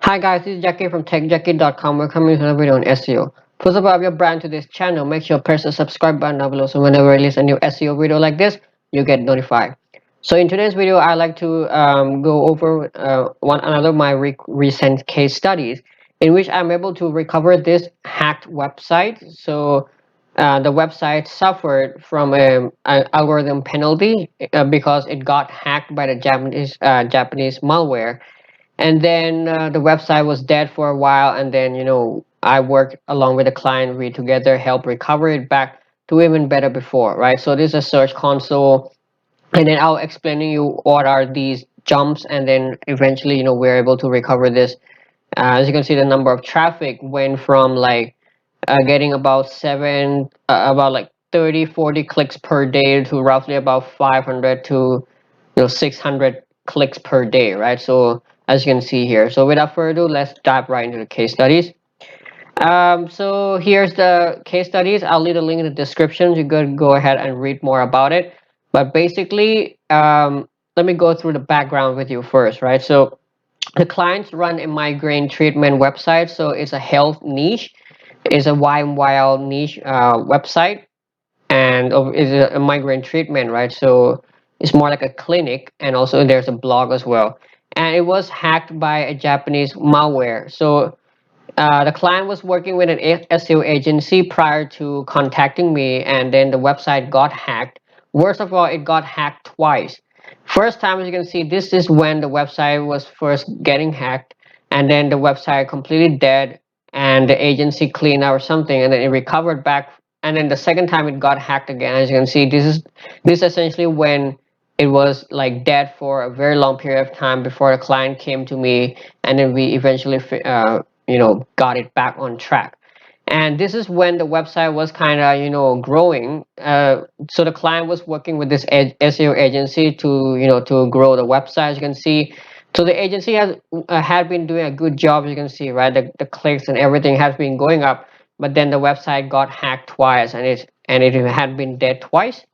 Hi guys, this is Jackie from techjackie.com. Welcome to another video on SEO. First of all, if you're brand to this channel, make sure to press the subscribe button down below so whenever I release a new SEO video like this, you get notified. So in today's video, I like to go over one another of my recent case studies in which I'm able to recover this hacked website. So the website suffered from an algorithm penalty because it got hacked by the Japanese malware, and then the website was dead for a while, and then I worked along with the client. We together help recover it back to even better before, right? So this is a search console, and then I'll explain to you what are these jumps, and then eventually we're able to recover this. As you can see, the number of traffic went from like getting about like 30-40 clicks per day to roughly about 500 to 600 clicks per day, right? So as you can see here, so without further ado, let's dive right into the case studies. So here's the case studies. I'll leave a link in the description. You could go ahead and read more about it, but basically let me go through the background with you first, right? So the clients run a migraine treatment website, so it's a health niche. It's a YMYL niche website, and is a migraine treatment, right? So it's more like a clinic, and also there's a blog as well. And it was hacked by a Japanese malware. So the client was working with an SEO agency prior to contacting me, and then the website got hacked. Worst of all, it got hacked twice. First time, as you can see, this is when the website was first getting hacked, and then the website completely dead, and the agency cleaned out or something, and then it recovered back. And then the second time it got hacked again. As you can see, this essentially when it was like dead for a very long period of time before the client came to me, and then we eventually got it back on track. And this is when the website was kind of growing. So the client was working with this SEO agency to to grow the website, as you can see. So the agency has had been doing a good job, as you can see, right? The clicks and everything has been going up, but then the website got hacked twice, and it had been dead twice.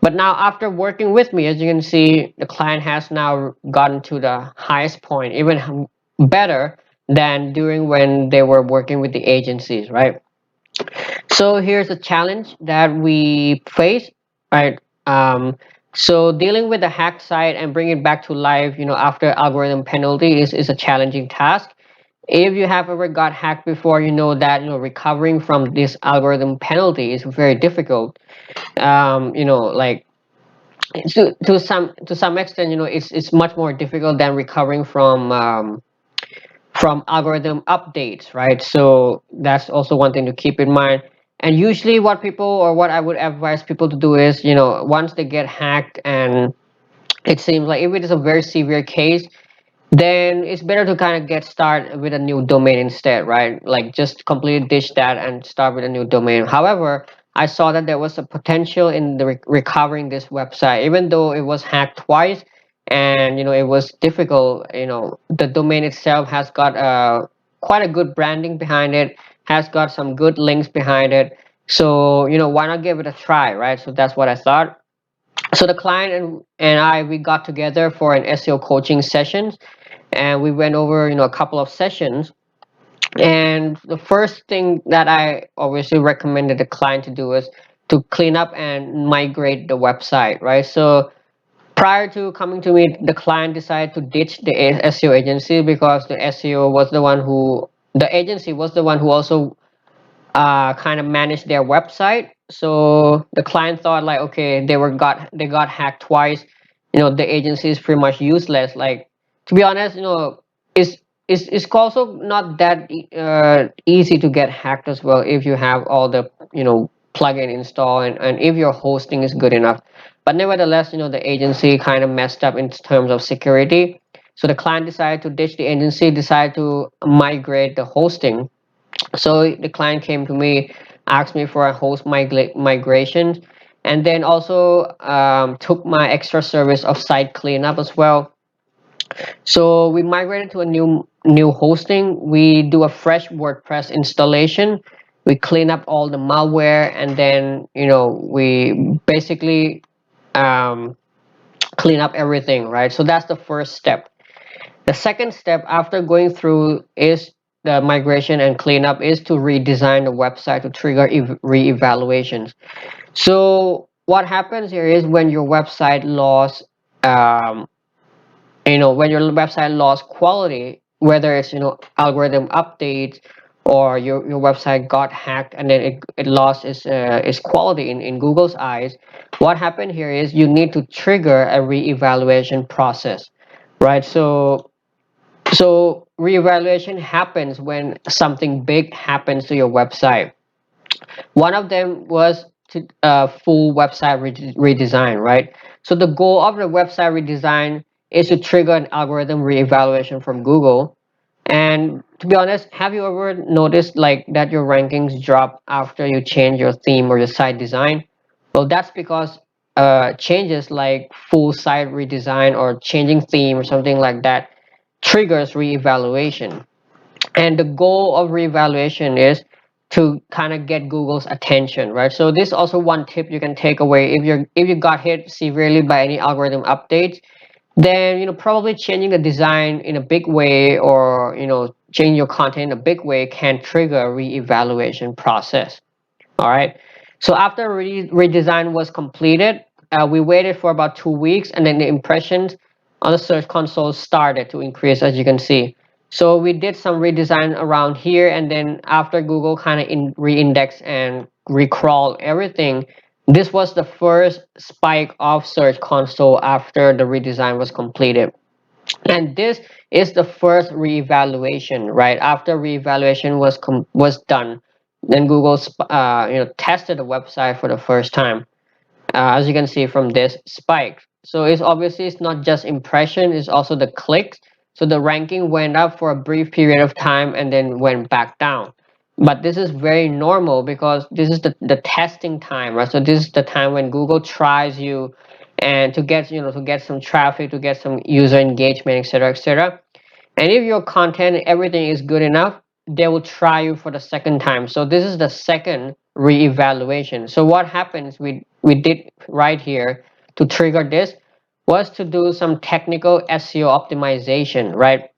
But now, after working with me, as you can see, the client has now gotten to the highest point, even better than during when they were working with the agencies, right? So here's a challenge that we face, right? So dealing with the hack site and bring it back to life, after algorithm penalty is a challenging task. If you have ever got hacked before, you know that recovering from this algorithm penalty is very difficult. Like to some extent, it's much more difficult than recovering from algorithm updates, right? So that's also one thing to keep in mind. And usually what people, or what I would advise people to do is, once they get hacked, and it seems like if it is a very severe case, then it's better to kind of get started with a new domain instead, right? Like just completely ditch that and start with a new domain. However, I saw that there was a potential in the recovering this website, even though it was hacked twice, and it was difficult. The domain itself has got quite a good branding behind it, has got some good links behind it. So why not give it a try, right? So that's what I thought. So the client and I, we got together for an SEO coaching session, and we went over a couple of sessions. And the first thing that I obviously recommended the client to do is to clean up and migrate the website, right? So prior to coming to me, the client decided to ditch the SEO agency because the SEO was the one who the agency was the one who also kind of managed their website. So the client thought like, okay, they got hacked twice. The agency is pretty much useless. Like, to be honest, it's it's also not that easy to get hacked as well if you have all the plugin installed, and if your hosting is good enough. But nevertheless, the agency kind of messed up in terms of security. So the client decided to ditch the agency, decided to migrate the hosting. So the client came to me, asked me for a host migration, and then also took my extra service of site cleanup as well. So we migrated to a new hosting. We do a fresh WordPress installation. We clean up all the malware, and then we basically um, clean up everything, right? So that's the first step. The second step after going through is the migration and cleanup is to redesign the website to trigger re-evaluations. So what happens here is when your website lost, um, when your website lost quality, whether it's algorithm updates or your website got hacked and then it lost its quality in Google's eyes. What happened here is you need to trigger a re-evaluation process, right? So reevaluation happens when something big happens to your website. One of them was to full website redesign, right? So the goal of the website redesign is to trigger an algorithm reevaluation from Google. And to be honest, have you ever noticed like that your rankings drop after you change your theme or your site design? Well, that's because changes like full site redesign or changing theme or something like that triggers reevaluation. And the goal of reevaluation is to kind of get Google's attention, right? So this is also one tip you can take away if you got hit severely by any algorithm updates, then probably changing the design in a big way or changing your content in a big way can trigger a reevaluation process. All right. So after redesign was completed, we waited for about 2 weeks, and then the impressions on the search console started to increase, as you can see. So we did some redesign around here, and then after Google kind of re-indexed and recrawled everything, this was the first spike of search console after the redesign was completed. And this is the first reevaluation, right? After reevaluation was done, then Google tested the website for the first time. As you can see from this spike, so it's not just impression, it's also the clicks. So the ranking went up for a brief period of time and then went back down. But this is very normal because this is the testing time, right? So this is the time when Google tries you and to get some traffic, to get some user engagement, etc., etc. And if your content, everything is good enough, they will try you for the second time. So this is the second re-evaluation. So what happens we did right here to trigger this was to do some technical SEO optimization, right?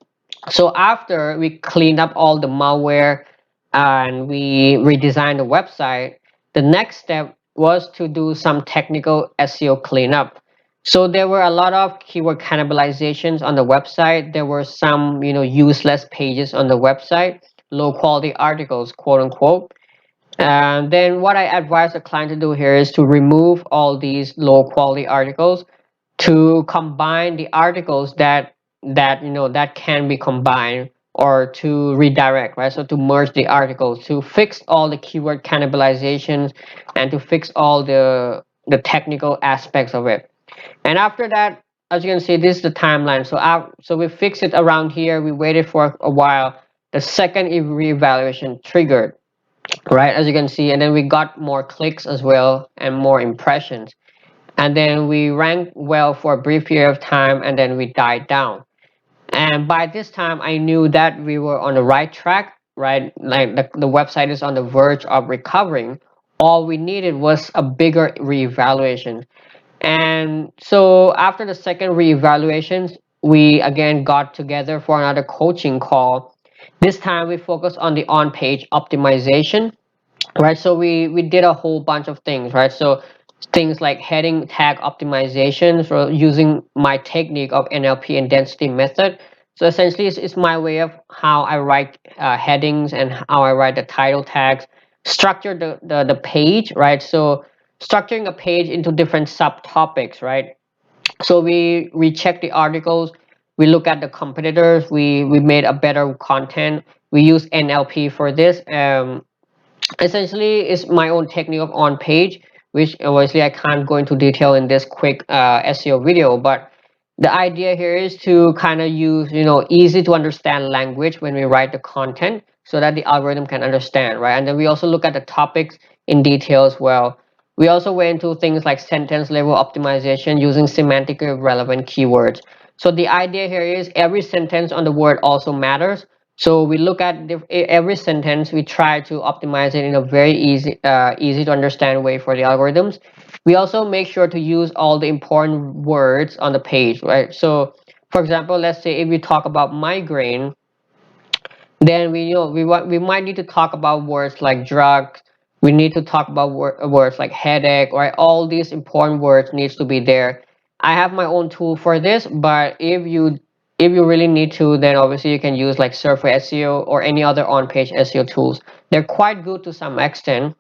So after we cleaned up all the malware and we redesigned the website, the next step was to do some technical SEO cleanup. So there were a lot of keyword cannibalizations on the website. There were some, useless pages on the website, low quality articles, quote unquote. And then what I advise a client to do here is to remove all these low quality articles, to combine the articles that can be combined, or to redirect, right? So to merge the articles, to fix all the keyword cannibalizations, and to fix all the technical aspects of it. And after that, as you can see, this is the timeline. So we fixed it around here. We waited for a while. The second reevaluation triggered, right? As you can see, and then we got more clicks as well and more impressions. And then we ranked well for a brief period of time, and then we died down. And by this time, I knew that we were on the right track, right? Like the website is on the verge of recovering. All we needed was a bigger reevaluation. And so after the second reevaluations, we again got together for another coaching call. This time we focused on the on-page optimization, right? So we did a whole bunch of things, right? So things like heading tag optimization, so using my technique of NLP and density method. So essentially it's my way of how I write headings and how I write the title tags, structure the page, right? So structuring a page into different subtopics, right? So we check the articles, we look at the competitors, we made a better content, we use NLP for this. Essentially it's my own technique of on page, which obviously I can't go into detail in this quick SEO video. But the idea here is to kind of use easy to understand language when we write the content so that the algorithm can understand, right? And then we also look at the topics in detail as well. We also went into things like sentence level optimization using semantically relevant keywords. So the idea here is every sentence on the word also matters. So we look at every sentence, we try to optimize it in a very easy to understand way for the algorithms. We also make sure to use all the important words on the page, right? So For example, let's say if we talk about migraine, then we might need to talk about words like drug. We need to talk about words like headache, right? All these important words needs to be there. I have my own tool for this, but if you really need to, then obviously you can use like Surfer SEO or any other on-page SEO tools. They're quite good to some extent.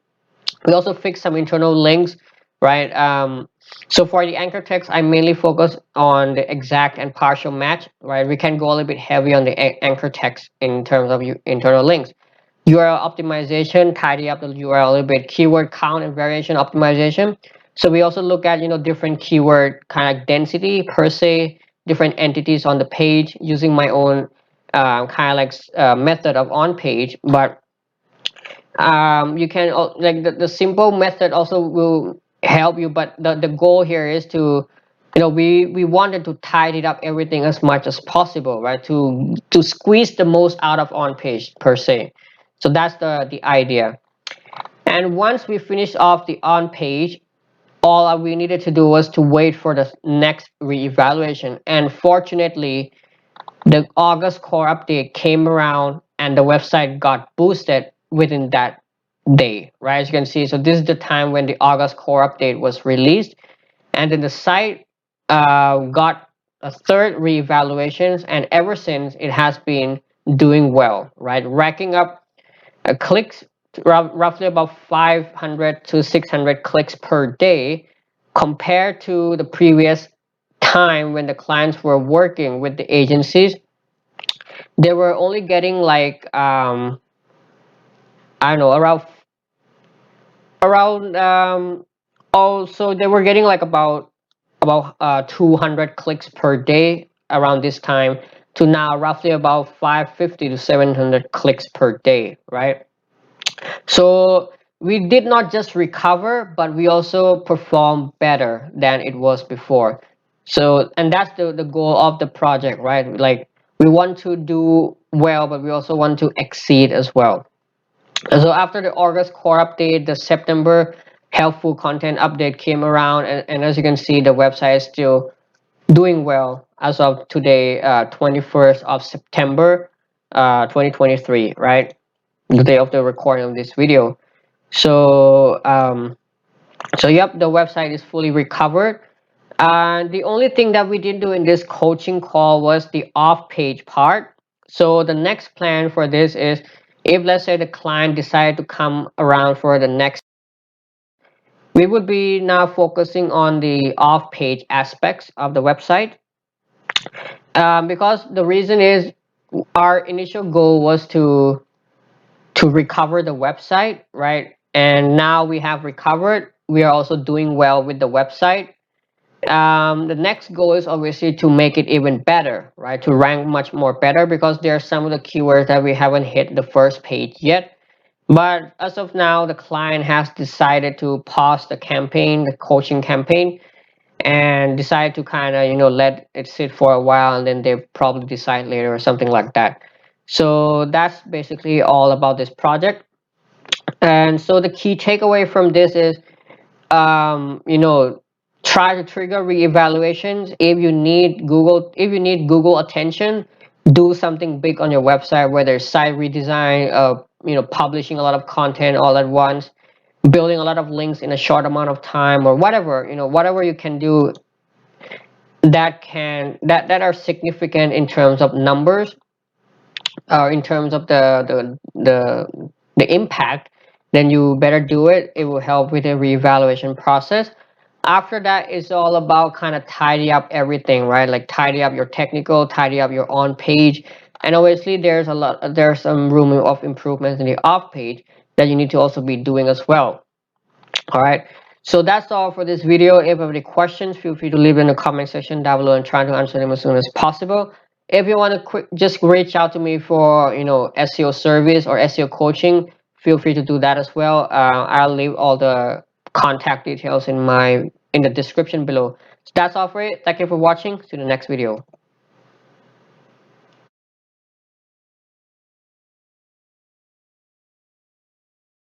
We also fix some internal links, right? So for the anchor text, I mainly focus on the exact and partial match, right? We can go a little bit heavy on the anchor text in terms of internal links. URL optimization, tidy up the URL a little bit. Keyword count and variation optimization. So we also look at different keyword kind of density per se, different entities on the page using my own kind of like method of on page, but you can like the simple method also will help you, but the goal here is to we wanted to tidy up everything as much as possible, right, to squeeze the most out of on page per se. So that's the idea. And once we finish off the on page, all we needed to do was to wait for the next reevaluation. And fortunately, the August core update came around and the website got boosted within that day, right? As you can see, so this is the time when the August core update was released, and then the site got a third reevaluations, and ever since it has been doing well, right? Racking up clicks, roughly about 500 to 600 clicks per day, compared to the previous time when the clients were working with the agencies. They were only getting like I don't know, around also they were getting like about 200 clicks per day around this time, to now roughly about 550 to 700 clicks per day, right? So we did not just recover, but we also performed better than it was before. So, and that's the goal of the project, right? Like, we want to do well, but we also want to exceed as well. And so after the August core update, the September helpful content update came around, and as you can see, the website is still doing well as of today, 21st of September, 2023, right? The day of the recording of this video. So, yep, the website is fully recovered. And the only thing that we didn't do in this coaching call was the off-page part. So the next plan for this is, if let's say the client decided to come around for the next, we would be now focusing on the off-page aspects of the website. Because the reason is, our initial goal was to recover the website, right? And now we have recovered. We are also doing well with the website. The next goal is obviously to make it even better, right? To rank much more better, because there are some of the keywords that we haven't hit the first page yet. But as of now, the client has decided to pause the campaign, the coaching campaign, and decide to kind of let it sit for a while, and then they probably decide later or something like that. So that's basically all about this project. And so the key takeaway from this is, you know, try to trigger reevaluations. If you need Google attention, do something big on your website, whether it's site redesign, publishing a lot of content all at once, building a lot of links in a short amount of time, or whatever, whatever you can do that are significant in terms of numbers, or in terms of the impact, then you better do it. It will help with the reevaluation process. After that, it's all about kind of tidy up everything, right? Like tidy up your technical, tidy up your on page, and obviously there's some room of improvements in the off page that you need to also be doing as well. All right, so that's all for this video. If you have any questions, feel free to leave in the comment section down below and try to answer them as soon as possible. If you want to just reach out to me for SEO service or SEO coaching, feel free to do that as well. I'll leave all the contact details in the description below. So that's all for it. Thank you for watching. See you in the next video.